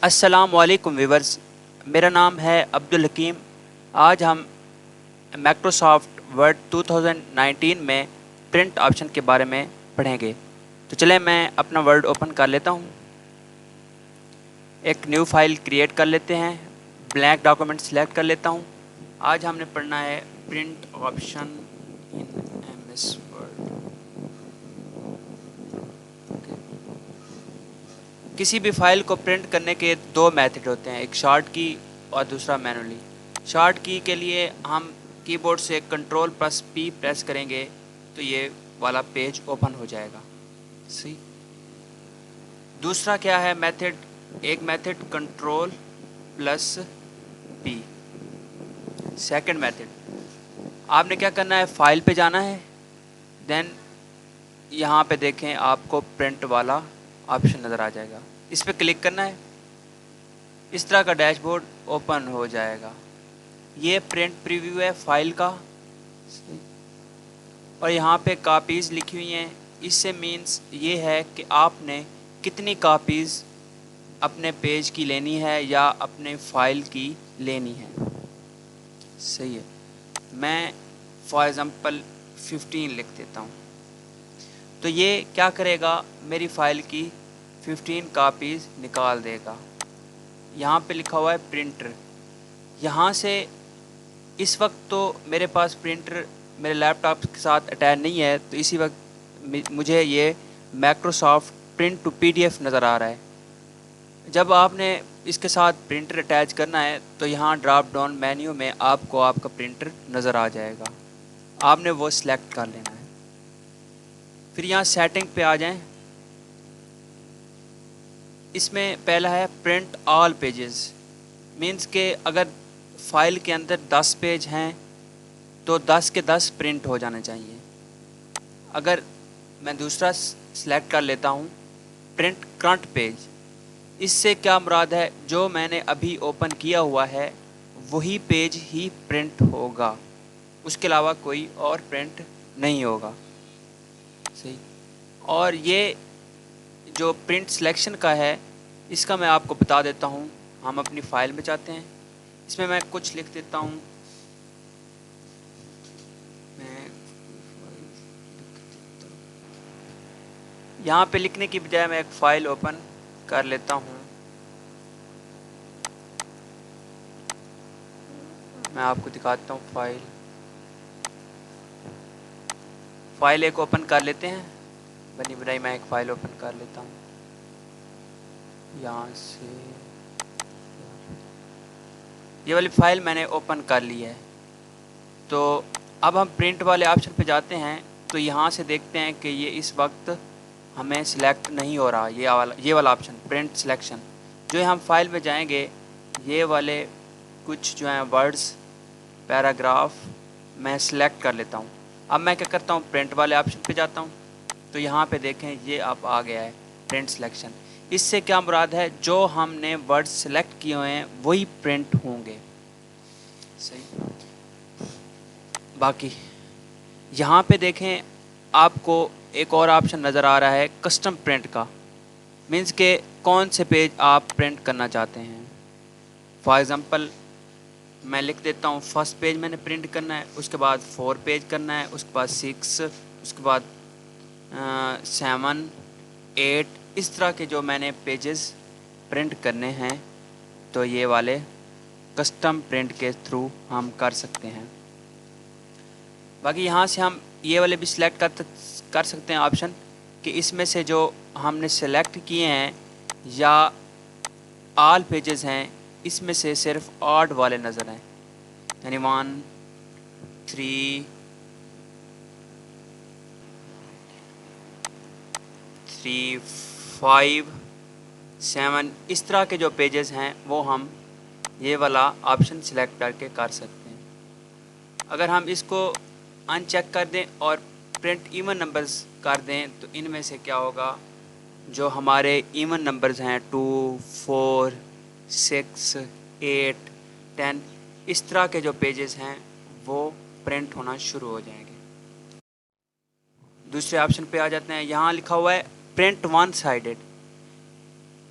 السلام علیکم ویورز، میرا نام ہے عبدالحکیم۔ آج ہم مائکروسافٹ ورڈ 2019 میں پرنٹ آپشن کے بارے میں پڑھیں گے۔ تو چلیں میں اپنا ورڈ اوپن کر لیتا ہوں، ایک نیو فائل کریٹ کر لیتے ہیں، بلینک ڈاکومنٹ سلیکٹ کر لیتا ہوں۔ آج ہم نے پڑھنا ہے پرنٹ آپشن ان ایم ایس ورڈ۔ کسی بھی فائل کو پرنٹ کرنے کے دو میتھڈ ہوتے ہیں، ایک شارٹ کی اور دوسرا مینولی۔ شارٹ کی کے لیے ہم کی بورڈ سے Ctrl+P پریس کریں گے تو یہ والا پیج اوپن ہو جائے گا۔ صحیح۔ دوسرا کیا ہے میتھڈ؟ ایک میتھڈ Ctrl+P، سیکنڈ میتھڈ۔ آپ نے کیا کرنا ہے، فائل پہ جانا ہے، دین یہاں پہ دیکھیں آپ کو پرنٹ والا آپشن نظر آ جائے گا، اس پہ کلک کرنا ہے، اس طرح کا ڈیش بورڈ اوپن ہو جائے گا۔ یہ پرنٹ پریویو ہے فائل کا، اور یہاں پہ کاپیز لکھی ہوئی ہیں۔ اس سے مینس یہ ہے کہ آپ نے کتنی کاپیز اپنے پیج کی لینی ہے یا اپنے فائل کی لینی ہے۔ صحیح ہے، میں فار ایگزامپل 15 لکھ دیتا ہوں، تو یہ کیا کرے گا، میری فائل کی 15 کاپیز نکال دے گا۔ یہاں پہ لکھا ہوا ہے پرنٹر، یہاں سے اس وقت تو میرے پاس پرنٹر میرے لیپ ٹاپ کے ساتھ اٹیچ نہیں ہے، تو اسی وقت مجھے یہ مائکروسافٹ پرنٹ ٹو PDF نظر آ رہا ہے۔ جب آپ نے اس کے ساتھ پرنٹر اٹیچ کرنا ہے تو یہاں ڈراپ ڈاؤن مینیو میں آپ کو آپ کا پرنٹر نظر آ جائے گا، آپ نے وہ سلیکٹ کر لینا ہے۔ پھر یہاں سیٹنگ پہ آ جائیں، اس میں پہلا ہے پرنٹ آل پیجز، مینس کہ اگر فائل کے اندر 10 پیج ہیں تو 10 کے 10 پرنٹ ہو جانے چاہیے۔ اگر میں دوسرا سلیکٹ کر لیتا ہوں پرنٹ کرنٹ پیج، اس سے کیا مراد ہے، جو میں نے ابھی اوپن کیا ہوا ہے وہی پیج ہی پرنٹ ہوگا، اس کے علاوہ کوئی اور پرنٹ نہیں ہوگا۔ صحیح۔ اور یہ جو پرنٹ سلیکشن کا ہے، اس کا میں آپ کو بتا دیتا ہوں۔ ہم اپنی فائل میں جاتے ہیں، اس میں کچھ لکھ دیتا ہوں، یہاں پہ لکھنے کی بجائے میں ایک فائل اوپن کر لیتا ہوں۔ میں آپ کو دکھاتا ہوں، فائل ایک اوپن کر لیتے ہیں، بنی بنائی میں ایک فائل اوپن کر لیتا ہوں، یہاں سے یہ والی فائل میں نے اوپن کر لی ہے۔ تو اب ہم پرنٹ والے آپشن پہ جاتے ہیں، تو یہاں سے دیکھتے ہیں کہ یہ اس وقت ہمیں سلیکٹ نہیں ہو رہا، یہ والا آپشن پرنٹ سلیکشن۔ جو ہم فائل میں جائیں گے، یہ والے کچھ جو ہیں ورڈز، پیراگراف میں سلیکٹ کر لیتا ہوں۔ اب میں کیا کرتا ہوں، پرنٹ والے آپشن پہ جاتا ہوں، تو یہاں پہ دیکھیں یہ اب آ گیا ہے پرنٹ سلیکشن۔ اس سے کیا مراد ہے، جو ہم نے ورڈ سلیکٹ کیے ہوئے ہیں وہی پرنٹ ہوں گے۔ صحیح۔ باقی یہاں پہ دیکھیں آپ کو ایک اور آپشن نظر آ رہا ہے کسٹم پرنٹ کا، مینس کہ کون سے پیج آپ پرنٹ کرنا چاہتے ہیں۔ فار ایگزامپل میں لکھ دیتا ہوں، فرسٹ پیج میں نے پرنٹ کرنا ہے، اس کے بعد 4 پیج کرنا ہے، اس کے بعد 6، اس کے بعد 7، 8، اس طرح کے جو میں نے پیجز پرنٹ کرنے ہیں، تو یہ والے کسٹم پرنٹ کے تھرو ہم کر سکتے ہیں۔ باقی یہاں سے ہم یہ والے بھی سلیکٹ کر سکتے ہیں آپشن، کہ اس میں سے جو ہم نے سلیکٹ کیے ہیں یا آل پیجز ہیں، اس میں سے صرف آڈ والے نظر ہیں، یعنی 1، 3، 5، 7، اس طرح کے جو پیجز ہیں وہ ہم یہ والا آپشن سلیکٹ کر کے کر سکتے ہیں۔ اگر ہم اس کو ان چیک کر دیں اور پرنٹ ایون نمبرز کر دیں، تو ان میں سے کیا ہوگا، جو ہمارے ایون نمبرز ہیں 2، 4، 6، 8، 10، اس طرح کے جو پیجز ہیں وہ پرنٹ ہونا شروع ہو جائیں گے۔ دوسرے آپشن پہ آ جاتے ہیں، یہاں لکھا ہوا ہے پرنٹ ون سائیڈڈ،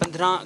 15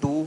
2,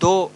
2